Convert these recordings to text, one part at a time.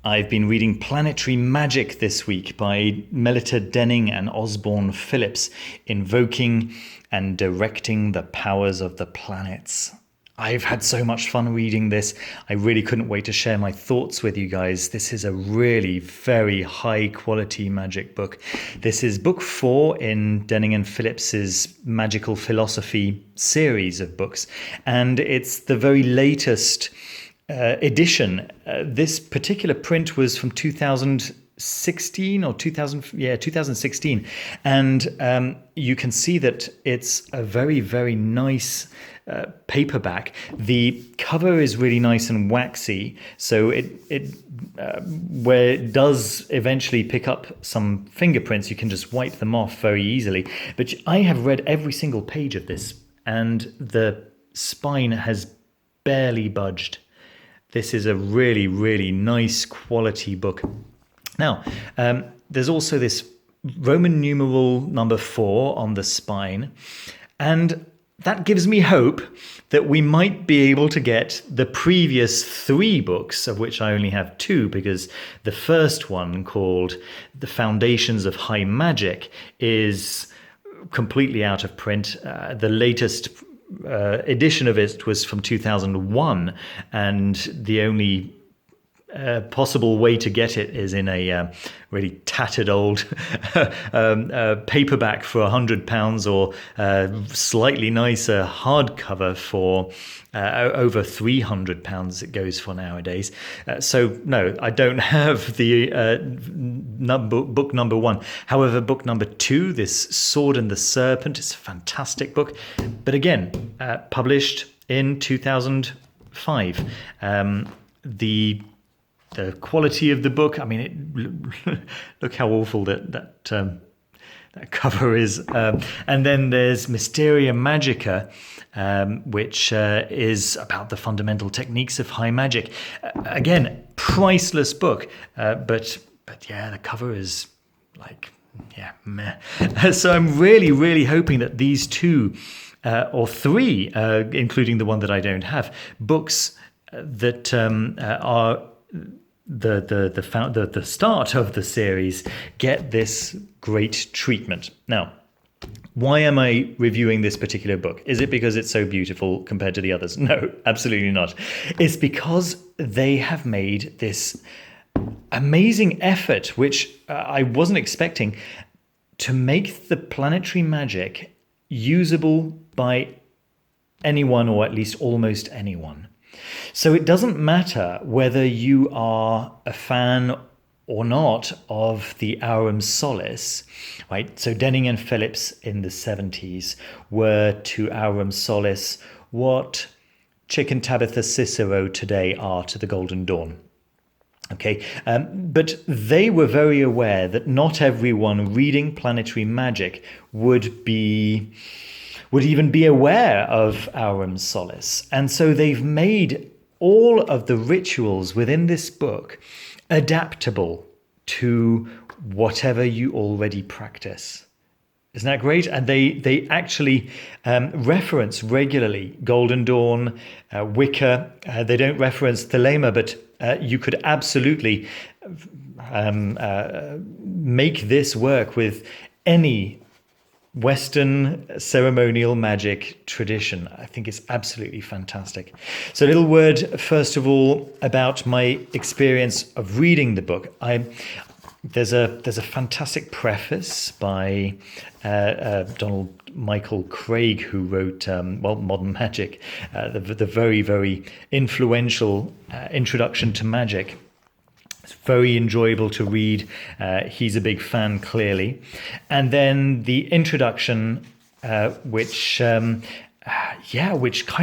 I've been reading Planetary Magick this week by Melita Denning and Osborne Phillips, Invoking and Directing the Powers of the Planets. I've had so much fun reading this. I really couldn't wait to share my thoughts with you guys. This is a really very high quality magic book. This is book 4 in Denning and Phillips's Magical Philosophy series of books, and it's the very latest edition. This particular print was from 2016 or 2016, and you can see that it's a very, very nice paperback. The cover is really nice and waxy, so where it does eventually pick up some fingerprints, you can just wipe them off very easily. But I have read every single page of this, and the spine has barely budged. This is a really, really nice quality book. Now, there's also this Roman numeral number 4 on the spine, and that gives me hope that we might be able to get the previous 3 books, of which I only have 2, because the first one, called The Foundations of High Magic, is completely out of print. The latest edition of it was from 2001, and the only possible way to get it is in a really tattered old paperback for £100, or slightly nicer hardcover for over £300 it goes for nowadays. So no, I don't have the book number 1. However, book number 2, this Sword and the Serpent, is a fantastic book, but again, published in 2005. The quality of the book, I mean, look how awful that cover is. And then there's Mysteria Magica, which is about the fundamental techniques of high magic. Again, priceless book, but yeah, the cover is like, yeah, meh. So I'm really, really hoping that these 2 or 3, including the one that I don't have, books that are the start of the series get this great treatment. Now, why am I reviewing this particular book? Is it because it's so beautiful compared to the others? No, absolutely not. It's because they have made this amazing effort, which I wasn't expecting, to make the Planetary Magick usable by anyone, or at least almost anyone. So it doesn't matter whether you are a fan or not of the Aurum Solis, right? So Denning and Phillips in the 70s were to Aurum Solis what Chick and Tabitha Cicero today are to the Golden Dawn. Okay, but they were very aware that not everyone reading Planetary Magick would even be aware of Aurum Solis. And so they've made all of the rituals within this book adaptable to whatever you already practice. Isn't that great? And they actually reference regularly Golden Dawn, Wicca. They don't reference Thelema, but you could absolutely make this work with any Western ceremonial magic tradition. I think it's absolutely fantastic. So a little word, first of all, about my experience of reading the book. There's a fantastic preface by Donald Michael Craig, who wrote Modern Magic, the very, very influential introduction to magic. It's very enjoyable to read. He's a big fan, clearly. And then the introduction, which kind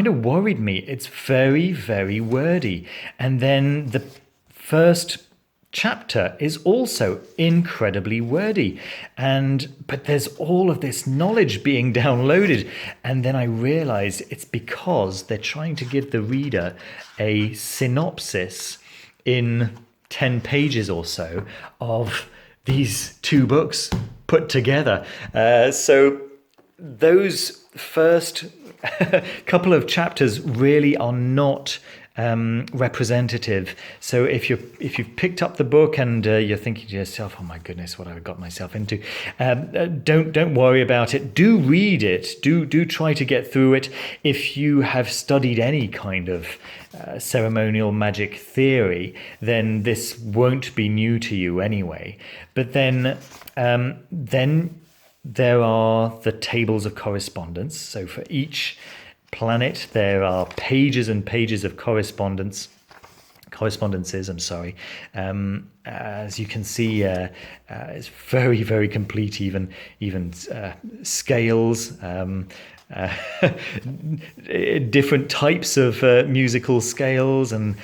of worried me. It's very, very wordy. And then the first chapter is also incredibly wordy. But there's all of this knowledge being downloaded. And then I realized it's because they're trying to give the reader a synopsis in 10 pages or so of these 2 books put together. So those first couple of chapters really are not representative. So if you've picked up the book and you're thinking to yourself, "Oh my goodness, what have I got myself into?" Don't worry about it. Do read it. Do try to get through it. If you have studied any kind of ceremonial magic theory, then this won't be new to you anyway. But then there are the tables of correspondence. So for each planet, there are pages and pages of correspondences. As you can see, it's very, very complete. Even scales, different types of musical scales, and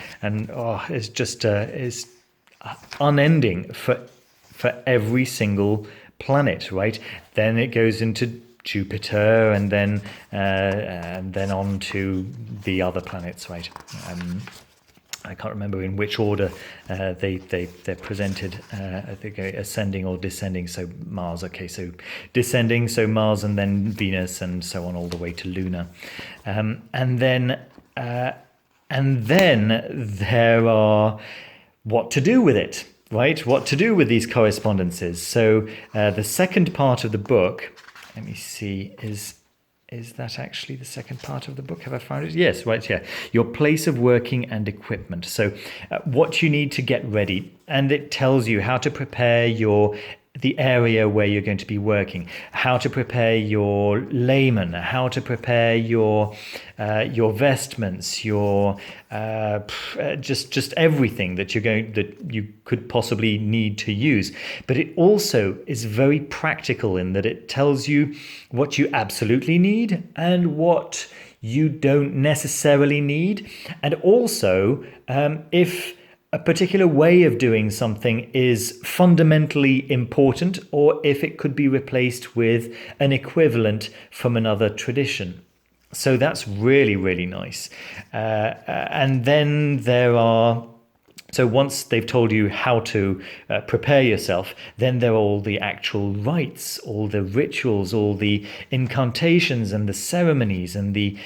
it's just it's unending for every single planet, right? Then it goes into Jupiter, and then on to the other planets, right? I can't remember in which order they're presented. I think ascending or descending. So Mars, okay, so descending, so Mars, and then Venus, and so on all the way to Luna, and then there are what to do with it. Right, what to do with these correspondences. So the second part of the book, let me see, is that actually the second part of the book? Have I found it? Yes, right here. Your place of working and equipment. So what you need to get ready, and it tells you how to prepare the area where you're going to be working, how to prepare your layman, how to prepare your vestments, your just everything that you could possibly need to use. But it also is very practical in that it tells you what you absolutely need and what you don't necessarily need, and also if a particular way of doing something is fundamentally important, or if it could be replaced with an equivalent from another tradition. So that's really, really nice. And then so once they've told you how to prepare yourself, then there are all the actual rites, all the rituals, all the incantations and the ceremonies and the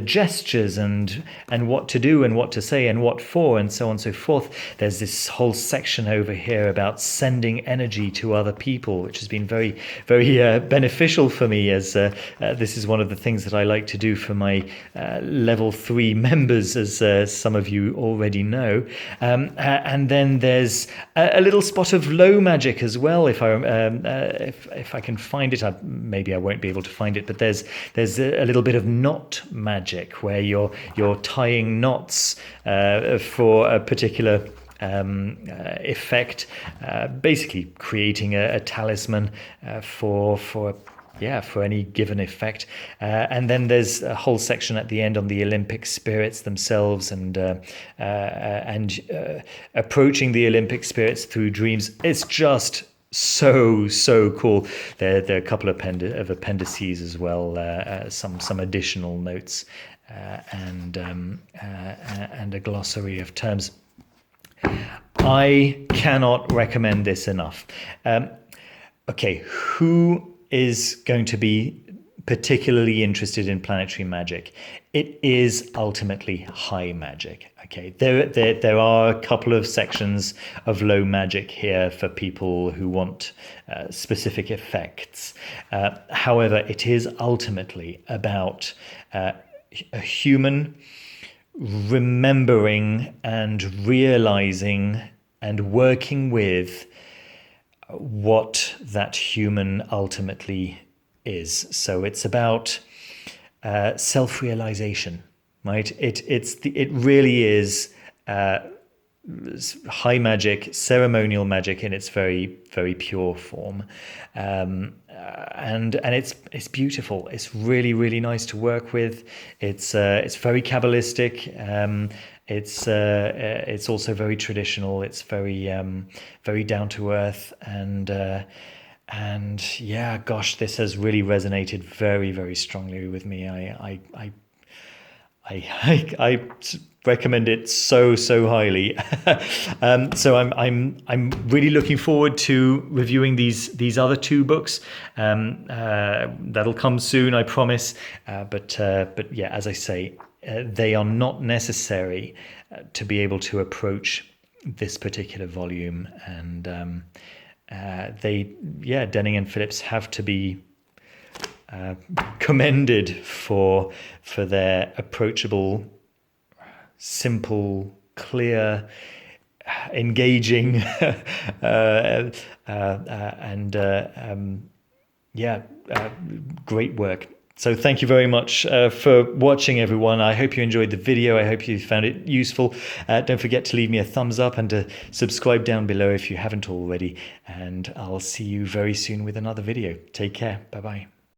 gestures and what to do and what to say and what for, and so on and so forth. There's this whole section over here about sending energy to other people, which has been very, very beneficial for me, as this is one of the things that I like to do for my level 3 members, as some of you already know. And then there's a little spot of low magic as well. If I can find it, maybe I won't be able to find it. But there's a little bit of knot magic where you're tying knots for a particular effect, basically creating a talisman for any given effect. And then there's a whole section at the end on the Olympic spirits themselves and approaching the Olympic spirits through dreams. It's just so cool. There are a couple of appendices as well, some additional notes, and a glossary of terms. I cannot recommend this enough. Okay, who is going to be particularly interested in planetary magic? It is ultimately high magic. Okay, there are a couple of sections of low magic here for people who want specific effects. However, it is ultimately about a human remembering and realizing and working with what that human ultimately is. So it's about self-realization, right? It really is high magic, ceremonial magic in its very, very pure form, and it's beautiful. It's really, really nice to work with. It's very Kabbalistic. It's also very traditional. It's very very down to earth, and yeah, gosh, this has really resonated very, very strongly with me. I recommend it so highly. So I'm really looking forward to reviewing these other two books. That'll come soon, I promise. But yeah, as I say, they are not necessary to be able to approach this particular volume. And Denning and Phillips have to be commended for their approachable, simple, clear, engaging, great work. So thank you very much for watching, everyone. I hope you enjoyed the video. I hope you found it useful. Don't forget to leave me a thumbs up and to subscribe down below if you haven't already. And I'll see you very soon with another video. Take care. Bye-bye.